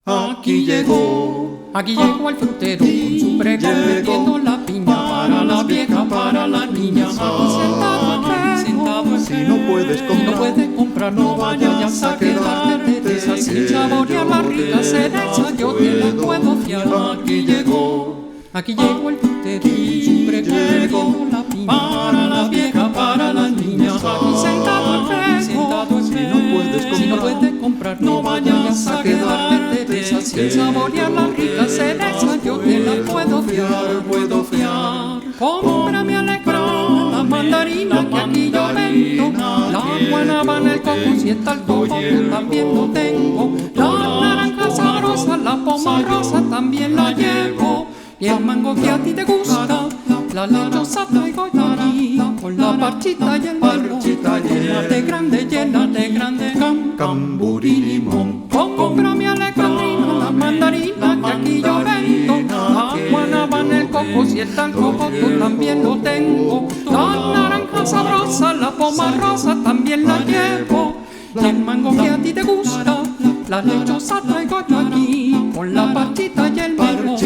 Aquí llegó el frutero con su pregón metiendo la piña para la vieja, para la niña. Aquí sentado en Si no puedes comprar, no vayas a quedarte de esa sin saborear la rica cereza, yo te la puedo fiar. Aquí llegó el frutero con su pregón metiendo la piña para la vieja, para la niña. Aquí sentado en si no puedes comprar, no vayas a quedarte de esa sin saborear la rica cereza, yo te la puedo fiar. Cómprame alegrón, la mandarina que aquí yo vendo, la guanábana, el coco, si está el coco, yo también lo tengo. La naranja sabrosa, la poma rosa también la llevo. Y el mango que a ti te gusta, la lechosa traigo yo aquí, con la parchita y el melón, llénate grande, cambur y limón. cómprame alejandrina, la mandarina que aquí yo vendo, la guanábana, el coco, si está el coco, tú también lo tengo. La naranja sabrosa, la poma rosa también la llevo. Y el mango que a ti te gusta, la lechosa traigo yo aquí, con la parchita y el melón,